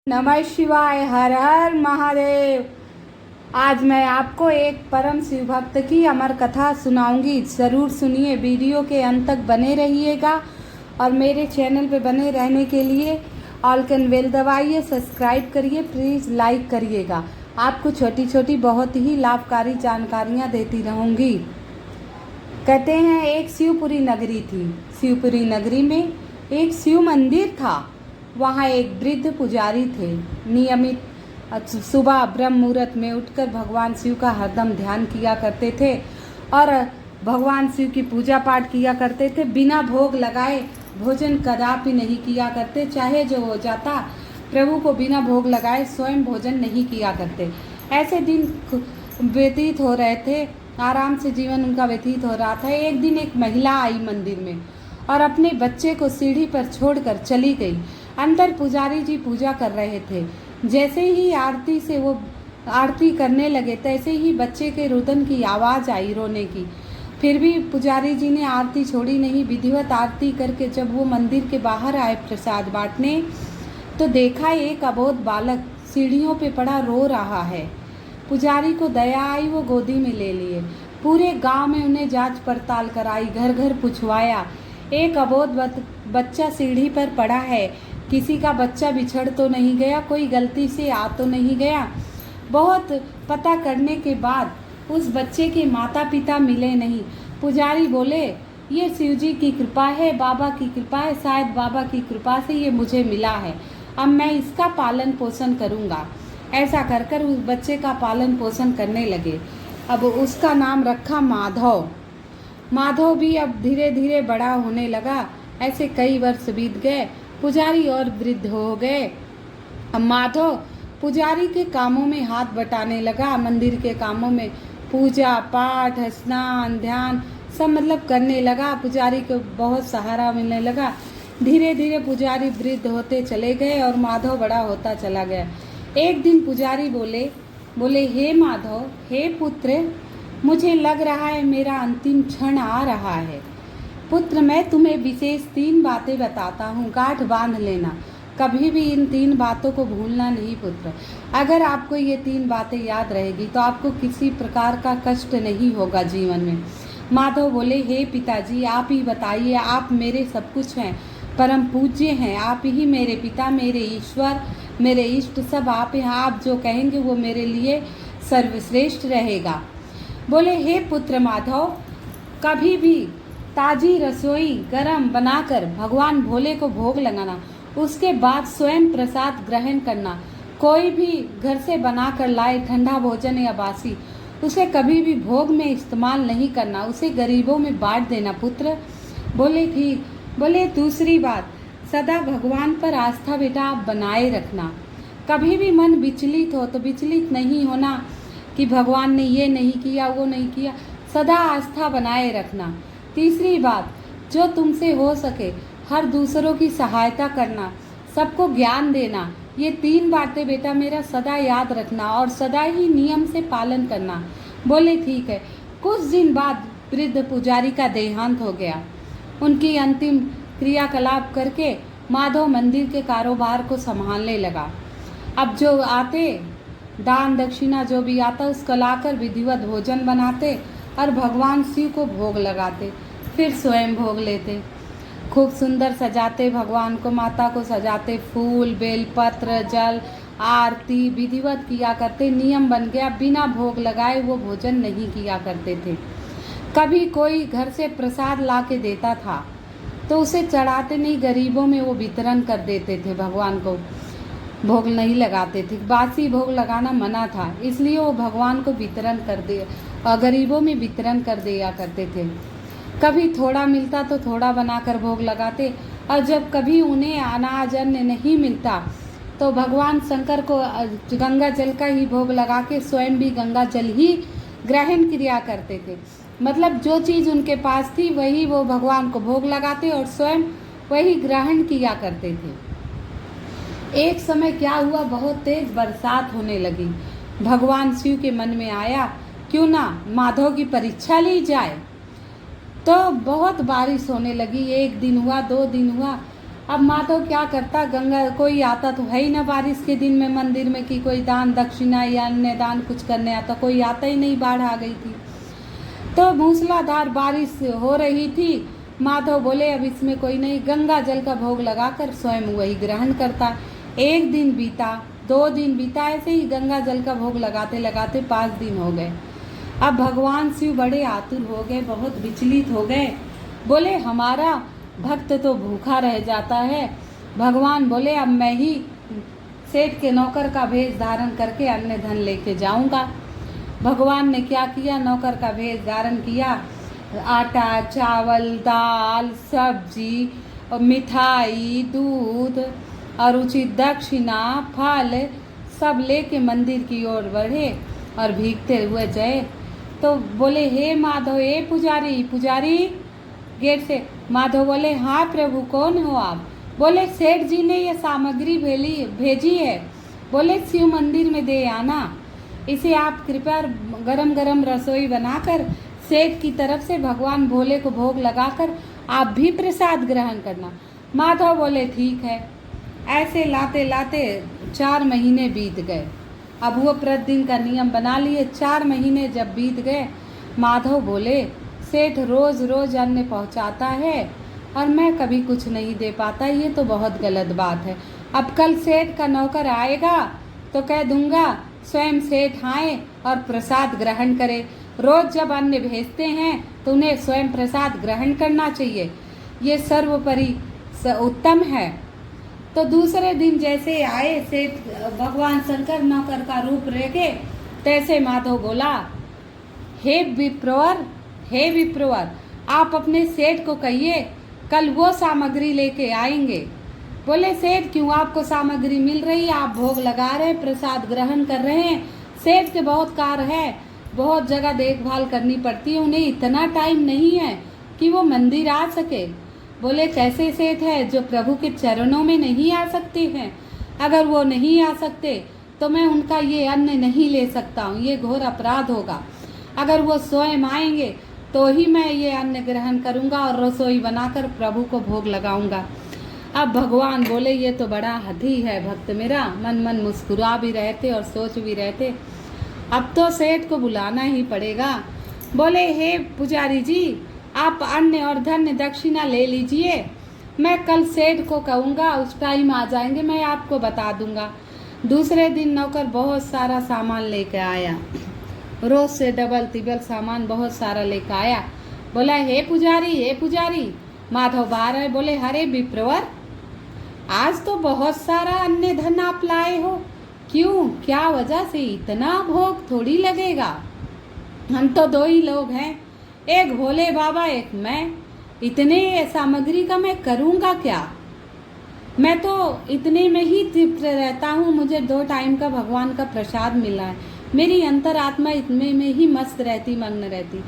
नमः शिवाय, हर हर महादेव। आज मैं आपको एक परम शिव भक्त की अमर कथा सुनाऊंगी। ज़रूर सुनिए, वीडियो के अंत तक बने रहिएगा और मेरे चैनल पे बने रहने के लिए ऑल कैन बेल दबाइए, सब्सक्राइब करिए, प्लीज़ लाइक करिएगा। आपको छोटी छोटी बहुत ही लाभकारी जानकारियाँ देती रहूँगी। कहते हैं एक शिवपुरी नगरी थी। शिवपुरी नगरी में एक शिव मंदिर था। वहाँ एक वृद्ध पुजारी थे। नियमित सुबह ब्रह्म मुहूर्त में उठकर भगवान शिव का हरदम ध्यान किया करते थे और भगवान शिव की पूजा पाठ किया करते थे। बिना भोग लगाए भोजन कदापि नहीं किया करते। चाहे जो हो जाता, प्रभु को बिना भोग लगाए स्वयं भोजन नहीं किया करते। ऐसे दिन व्यतीत हो रहे थे, आराम से जीवन उनका व्यतीत हो रहा था। एक दिन एक महिला आई मंदिर में और अपने बच्चे को सीढ़ी पर छोड़कर चली गई। अंदर पुजारी जी पूजा कर रहे थे। जैसे ही आरती करने लगे, तैसे ही बच्चे के रुदन की आवाज़ आई, रोने की। फिर भी पुजारी जी ने आरती छोड़ी नहीं। विधिवत आरती करके जब वो मंदिर के बाहर आए प्रसाद बांटने, तो देखा एक अबोध बालक सीढ़ियों पे पड़ा रो रहा है। पुजारी को दया आई, वो गोदी में ले लिए। पूरे गांव में उन्हें जांच पड़ताल कराई, घर घर पूछवाया। एक अबोध बच्चा सीढ़ी पर पड़ा है, किसी का बच्चा बिछड़ तो नहीं गया, कोई गलती से आ तो नहीं गया। बहुत पता करने के बाद उस बच्चे के माता पिता मिले नहीं। पुजारी बोले, ये शिवजी की कृपा है, बाबा की कृपा है, शायद बाबा की कृपा से ये मुझे मिला है। अब मैं इसका पालन पोषण करूँगा। ऐसा कर कर उस बच्चे का पालन पोषण करने लगे। अब उसका नाम रखा माधव। माधव भी अब धीरे धीरे बड़ा होने लगा। ऐसे कई वर्ष बीत गए। पुजारी और वृद्ध हो गए। अब माधव पुजारी के कामों में हाथ बटाने लगा। मंदिर के कामों में पूजा पाठ, स्नान, ध्यान सब करने लगा। पुजारी को बहुत सहारा मिलने लगा। धीरे धीरे पुजारी वृद्ध होते चले गए और माधव बड़ा होता चला गया। एक दिन पुजारी बोले हे माधव, हे पुत्र, मुझे लग रहा है मेरा अंतिम क्षण आ रहा है। पुत्र, मैं तुम्हें विशेष 3 बातें बताता हूँ, गांठ बांध लेना। कभी भी इन 3 बातों को भूलना नहीं पुत्र। अगर आपको ये 3 बातें याद रहेगी तो आपको किसी प्रकार का कष्ट नहीं होगा जीवन में। माधव बोले, हे पिताजी, आप ही बताइए, आप मेरे सब कुछ हैं, परम पूज्य हैं, आप ही मेरे पिता, मेरे ईश्वर, मेरे इष्ट सब आप हैं। आप जो कहेंगे वो मेरे लिए सर्वश्रेष्ठ रहेगा। बोले, हे पुत्र माधव, कभी भी ताजी रसोई गरम बनाकर भगवान भोले को भोग लगाना, उसके बाद स्वयं प्रसाद ग्रहण करना। कोई भी घर से बना कर लाए ठंडा भोजन या बासी, उसे कभी भी भोग में इस्तेमाल नहीं करना, उसे गरीबों में बांट देना पुत्र। बोले ठीक। बोले दूसरी बात, सदा भगवान पर आस्था बेटा आप बनाए रखना। कभी भी मन विचलित हो तो विचलित नहीं होना कि भगवान ने ये नहीं किया, वो नहीं किया। सदा आस्था बनाए रखना। तीसरी बात, जो तुमसे हो सके हर दूसरों की सहायता करना, सबको ज्ञान देना। ये 3 बातें बेटा मेरा सदा याद रखना और सदा ही नियम से पालन करना। बोले ठीक है। कुछ दिन बाद वृद्ध पुजारी का देहांत हो गया। उनकी अंतिम क्रियाकलाप करके माधव मंदिर के कारोबार को संभालने लगा। अब जो आते दान दक्षिणा जो भी आता उसको लाकर विधिवत भोजन बनाते और भगवान शिव को भोग लगाते, फिर स्वयं भोग लेते। खूब सुंदर सजाते भगवान को, माता को सजाते, फूल बेलपत्र जल आरती विधिवत किया करते। नियम बन गया, बिना भोग लगाए वो भोजन नहीं किया करते थे। कभी कोई घर से प्रसाद ला के देता था तो उसे चढ़ाते नहीं, गरीबों में वो वितरण कर देते थे। भगवान को भोग नहीं लगाते थे, बासी भोग लगाना मना था, इसलिए वो भगवान को वितरण कर दे और गरीबों में वितरण कर दिया करते थे। कभी थोड़ा मिलता तो थोड़ा बनाकर भोग लगाते और जब कभी उन्हें अनाज अन्न नहीं मिलता तो भगवान शंकर को गंगा जल का ही भोग लगा के स्वयं भी गंगा जल ही ग्रहण किया करते थे। जो चीज़ उनके पास थी वही वो भगवान को भोग लगाते और स्वयं वही ग्रहण किया करते थे। एक समय क्या हुआ, बहुत तेज बरसात होने लगी। भगवान शिव के मन में आया, क्यों ना माधव की परीक्षा ली जाए। तो बहुत बारिश होने लगी। 1 दिन हुआ, 2 दिन हुआ, अब माधव क्या करता, गंगा कोई आता तो है ही ना बारिश के दिन में मंदिर में कि कोई दान दक्षिणा या अन्य दान कुछ करने आता, कोई आता ही नहीं, बाढ़ आ गई थी। तो मूसलाधार बारिश हो रही थी। माधव बोले अब इसमें कोई नहीं, गंगा जल का भोग लगाकर स्वयं वही ग्रहण करता। 1 दिन बीता, 2 दिन बीता, ऐसे ही गंगा जल का भोग लगाते लगाते 5 दिन हो गए। अब भगवान शिव बड़े आतुर हो गए, बहुत विचलित हो गए। बोले हमारा भक्त तो भूखा रह जाता है। भगवान बोले अब मैं ही सेठ के नौकर का भेष धारण करके अन्न धन लेके जाऊंगा। भगवान ने क्या किया, नौकर का भेष धारण किया। आटा, चावल, दाल, सब्जी, मिठाई, दूध और उचित दक्षिणा, फल सब लेके मंदिर की ओर बढ़े और भीगते हुए गए। तो बोले हे माधव, हे पुजारी, पुजारी गेट से। माधव बोले हाँ प्रभु, कौन हो आप? बोले सेठ जी ने ये सामग्री भेजी है, बोले शिव मंदिर में दे आना। इसे आप कृपया गरम गरम रसोई बनाकर सेठ की तरफ से भगवान भोले को भोग लगाकर आप भी प्रसाद ग्रहण करना। माधव बोले ठीक है। ऐसे लाते लाते 4 महीने बीत गए। अब वो प्रतिदिन का नियम बना लिए। 4 महीने जब बीत गए, माधव बोले सेठ रोज रोज अन्न पहुंचाता है और मैं कभी कुछ नहीं दे पाता, ये तो बहुत गलत बात है। अब कल सेठ का नौकर आएगा तो कह दूंगा स्वयं सेठ आए और प्रसाद ग्रहण करे। रोज जब अन्न भेजते हैं तो उन्हें स्वयं प्रसाद ग्रहण करना चाहिए, ये सर्वोपरि उत्तम है। तो दूसरे दिन जैसे आए सेठ भगवान शंकर नौकर का रूप लेके, तैसे माधव बोला हे विप्रवर, हे विप्रवर, आप अपने सेठ को कहिए कल वो सामग्री लेके आएंगे। बोले सेठ क्यों, आपको सामग्री मिल रही है, आप भोग लगा रहे हैं, प्रसाद ग्रहण कर रहे हैं। सेठ के बहुत कार्य है, बहुत जगह देखभाल करनी पड़ती है, उन्हें इतना टाइम नहीं है कि वो मंदिर आ सके। बोले कैसे सेठ है जो प्रभु के चरणों में नहीं आ सकते हैं? अगर वो नहीं आ सकते तो मैं उनका ये अन्न नहीं ले सकता हूँ, ये घोर अपराध होगा। अगर वो स्वयं आएंगे तो ही मैं ये अन्न ग्रहण करूँगा और रसोई बनाकर प्रभु को भोग लगाऊंगा। अब भगवान बोले ये तो बड़ा हठी है भक्त मेरा। मन मन मुस्कुरा भी रहते और सोच भी रहते अब तो सेठ को बुलाना ही पड़ेगा। बोले हे पुजारी जी, आप अन्न और धन दक्षिणा ले लीजिए, मैं कल सेठ को कहूँगा, उस टाइम आ जाएंगे, मैं आपको बता दूंगा। दूसरे दिन नौकर बहुत सारा सामान लेकर आया, रोज से डबल तिबल सामान बहुत सारा लेकर आया। बोला हे पुजारी, हे पुजारी। माधव बाहर है। बोले हरे विप्रवर, आज तो बहुत सारा अन्य धन आप लाए हो, क्यों, क्या वजह से? इतना भोग थोड़ी लगेगा, हम तो 2 ही लोग हैं, एक भोले बाबा एक मैं, इतने सामग्री का मैं करूँगा क्या? मैं तो इतने में ही तृप्त रहता हूँ, मुझे 2 टाइम का भगवान का प्रसाद मिला है, मेरी अंतरात्मा इतने में ही मस्त रहती, मग्न रहती,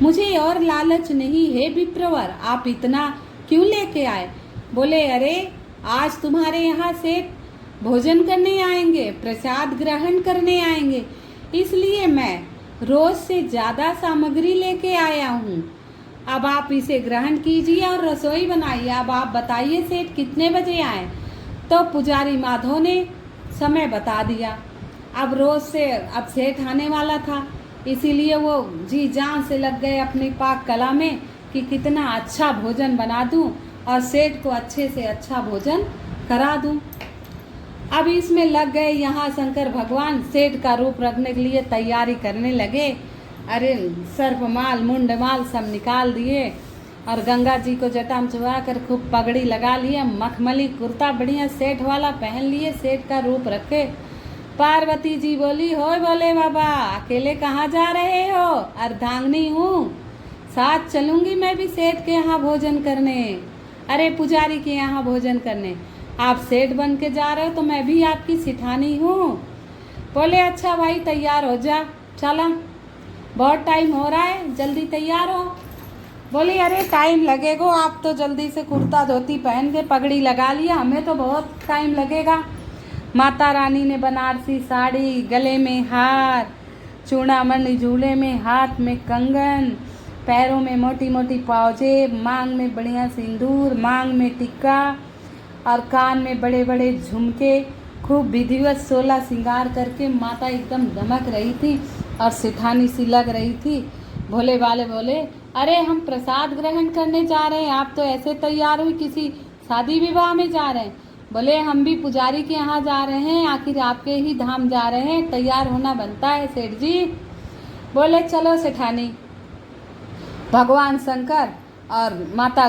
मुझे और लालच नहीं। हे विप्रवर, आप इतना क्यों लेके आए? बोले अरे आज तुम्हारे यहाँ से भोजन करने आएंगे, प्रसाद ग्रहण करने आएंगे, इसलिए मैं रोज से ज़्यादा सामग्री लेके आया हूँ। अब आप इसे ग्रहण कीजिए और रसोई बनाइए। अब आप बताइए सेठ कितने बजे आए? तो पुजारी माधव ने समय बता दिया। अब रोज से अब सेठ आने वाला था, इसीलिए वो जी जान से लग गए अपनी पाक कला में कि कितना अच्छा भोजन बना दूं और सेठ को अच्छे से अच्छा भोजन करा दूं। अब इसमें लग गए यहाँ शंकर भगवान सेठ का रूप रखने के लिए तैयारी करने लगे। अरे सर्पमाल मुंडमाल सब निकाल दिए और गंगा जी को जटा में चुबा कर खूब पगड़ी लगा लिए, मखमली कुर्ता बढ़िया सेठ वाला पहन लिए, सेठ का रूप रखे। पार्वती जी बोली होय बोले बाबा, अकेले कहाँ जा रहे हो? अर्धांगिनी हूँ, साथ चलूंगी मैं भी सेठ के यहाँ भोजन करने, अरे पुजारी के यहाँ भोजन करने। आप सेठ बन के जा रहे हो तो मैं भी आपकी सिठानी हूँ। बोले अच्छा भाई तैयार हो जा, चला बहुत टाइम हो रहा है, जल्दी तैयार हो। बोली अरे टाइम लगेगा, आप तो जल्दी से कुर्ता धोती पहन के पगड़ी लगा लिया, हमें तो बहुत टाइम लगेगा। माता रानी ने बनारसी साड़ी, गले में हार, चूड़ामणि झूले में, हाथ में कंगन, पैरों में मोटी मोटी पाउजेब, मांग में बढ़िया सिंदूर, मांग में टिक्का और कान में बड़े बड़े झुमके, खूब विधिवत 16 श्रृंगार करके माता एकदम दमक रही थी और सिठानी सी लग रही थी। भोले वाले बोले, अरे हम प्रसाद ग्रहण करने जा रहे हैं, आप तो ऐसे तैयार हुई किसी शादी विवाह में जा रहे हैं। बोले हम भी पुजारी के यहाँ जा रहे हैं, आखिर आपके ही धाम जा रहे हैं, तैयार होना बनता है सेठ जी। बोले चलो सेठानी। भगवान शंकर और माता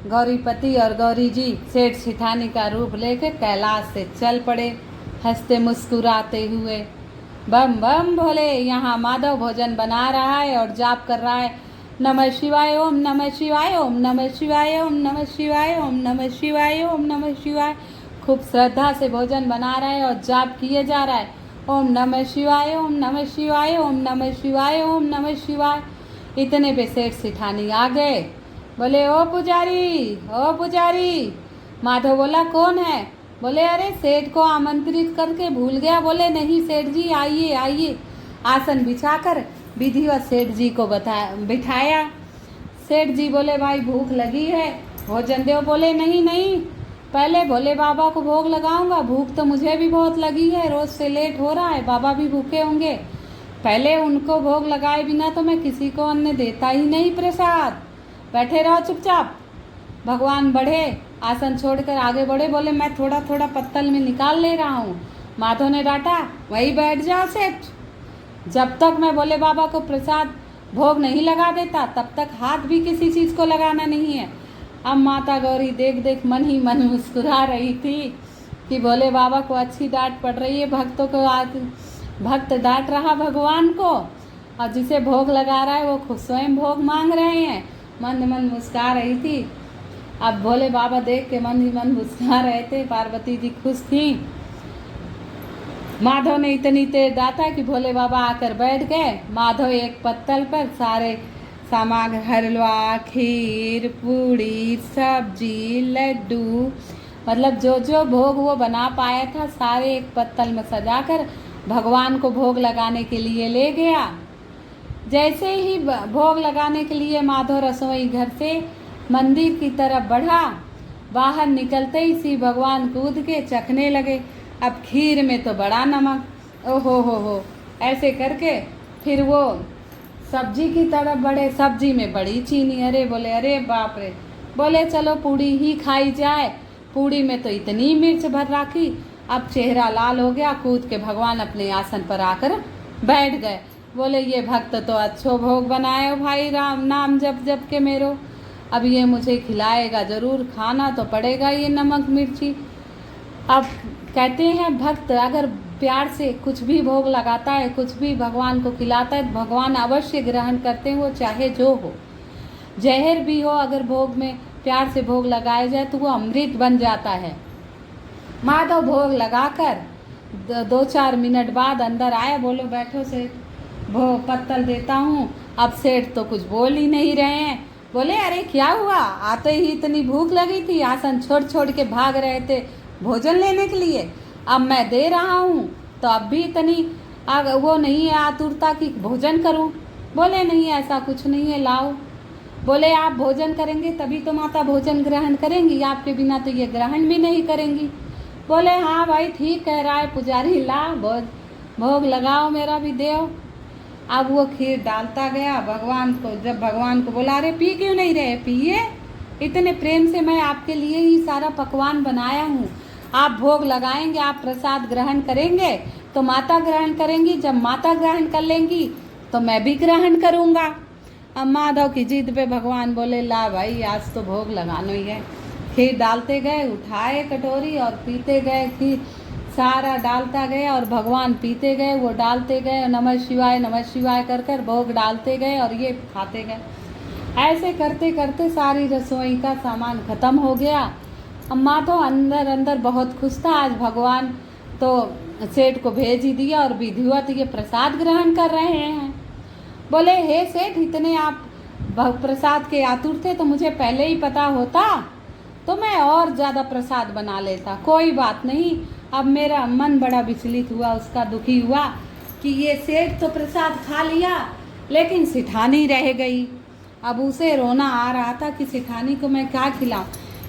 गौरीपति और गौरी जी सेठ सेठानी का रूप लेकर कैलाश से चल पड़े, हंसते मुस्कुराते हुए। बम बम भोले, यहाँ माधव भोजन बना रहा है और जाप कर रहा है, नमः शिवाय ओम नमः शिवाय ओम नमः शिवाय ओम नमः शिवाय ओम नमः शिवाय ओम नमः शिवाय। खूब श्रद्धा से भोजन बना रहा है और जाप किए जा रहा है, ओम नमः शिवाय ओम नमः शिवाय ओम नमः शिवाय ओम नमः शिवाय। इतने पे सेठ सेठानी आ गए। बोले ओ पुजारी। माधव बोला कौन है? बोले अरे सेठ को आमंत्रित करके भूल गया। बोले नहीं सेठ जी, आइए आइए। आसन बिछाकर विधिवत सेठ जी को बिठाया। सेठ जी बोले भाई भूख लगी है, भोजन दो। बोले नहीं नहीं, पहले भोले बाबा को भोग लगाऊंगा, भूख तो मुझे भी बहुत लगी है, रोज से लेट हो रहा है, बाबा भी भूखे होंगे, पहले उनको भोग लगाए बिना तो मैं किसी को अन्न देता ही नहीं प्रसाद। बैठे रहो चुपचाप। भगवान बढ़े, आसन छोड़कर आगे बढ़े। बोले मैं थोड़ा थोड़ा पत्तल में निकाल ले रहा हूँ। माधव ने डांटा, वही बैठ जाओ सेठ, जब तक मैं भोले बाबा को प्रसाद भोग नहीं लगा देता तब तक हाथ भी किसी चीज़ को लगाना नहीं है। अब माता गौरी देख देख मन ही मन मुस्कुरा रही थी कि भोले बाबा को अच्छी डांट पड़ रही है, भक्तों को भक्त डांट रहा भगवान को, और जिसे भोग लगा रहा है वो खुद स्वयं भोग मांग रहे हैं। मन मन मुस्कुरा रही थी। अब भोले बाबा देख के मन ही मन मुस्कुरा रहे थे। पार्वती जी खुश थी। माधव ने इतनी तेज डांटा कि भोले बाबा आकर बैठ गए। माधव एक पत्तल पर सारे सामग्री, हलवा, खीर, पूड़ी, सब्जी, लड्डू, मतलब जो जो भोग वो बना पाया था सारे एक पत्तल में सजाकर भगवान को भोग लगाने के लिए ले गया। जैसे ही भोग लगाने के लिए माधव रसोई घर से मंदिर की तरफ बढ़ा, बाहर निकलते ही सी भगवान कूद के चखने लगे। अब खीर में तो बड़ा नमक, ओहो हो, ऐसे करके फिर वो सब्जी की तरफ बढ़े, सब्जी में बड़ी चीनी। अरे बोले अरे बाप रे। बोले चलो पूड़ी ही खाई जाए, पूड़ी में तो इतनी मिर्च भर रखी। अब चेहरा लाल हो गया, कूद के भगवान अपने आसन पर आकर बैठ गए। बोले ये भक्त तो अच्छो भोग बनाए भाई, राम नाम जप जप के मेरो, अब ये मुझे खिलाएगा जरूर, खाना तो पड़ेगा ये नमक मिर्ची। अब कहते हैं भक्त अगर प्यार से कुछ भी भोग लगाता है, कुछ भी भगवान को खिलाता है, भगवान अवश्य ग्रहण करते हैं, वो चाहे जो हो। जहर भी हो, अगर भोग में प्यार से भोग लगाया जाए तो वो अमृत बन जाता है। माधव भोग लगाकर 2-4 मिनट बाद अंदर आया। बोलो बैठो सेठ, भोग पत्तल देता हूँ। अब सेठ तो कुछ बोल ही नहीं रहे हैं। बोले अरे क्या हुआ, आते ही इतनी भूख लगी थी, आसन छोड़ छोड़ के भाग रहे थे भोजन लेने के लिए, अब मैं दे रहा हूँ तो अब भी इतनी वो नहीं है आतुरता कि भोजन करूँ। बोले नहीं ऐसा कुछ नहीं है, लाओ। बोले आप भोजन करेंगे तभी तो माता भोजन ग्रहण करेंगी, आपके बिना तो ये ग्रहण भी नहीं करेंगी। बोले हाँ भाई ठीक कह रहा है पुजारी, ला भोग लगाओ, मेरा भी देओ। अब वो खीर डालता गया भगवान को। जब भगवान को बोला अरे पी क्यों नहीं रहे, पिए, इतने प्रेम से मैं आपके लिए ही सारा पकवान बनाया हूँ, आप भोग लगाएंगे, आप प्रसाद ग्रहण करेंगे तो माता ग्रहण करेंगी, जब माता ग्रहण कर लेंगी तो मैं भी ग्रहण करूँगा। अब माधव की जिद पे भगवान बोले ला भाई आज तो भोग लगाना ही है। खीर डालते गए, उठाए कटोरी और पीते गए, खीर सारा डालता गया और भगवान पीते गए, वो डालते गए, नमः शिवाय कर कर भोग डालते गए और ये खाते गए। ऐसे करते करते सारी रसोई का सामान ख़त्म हो गया। अम्मा तो अंदर अंदर बहुत खुश था, आज भगवान तो सेठ को भेज ही दिया और विधिवत ये प्रसाद ग्रहण कर रहे हैं। बोले हे सेठ, इतने आप प्रसाद के आतुर थे तो मुझे पहले ही पता होता तो मैं और ज़्यादा प्रसाद बना लेता। कोई बात नहीं, अब मेरा मन बड़ा विचलित हुआ, उसका दुखी हुआ कि ये सेठ तो प्रसाद खा लिया लेकिन सिठानी रह गई। अब उसे रोना आ रहा था कि सिठानी को मैं क्या खिलाऊं।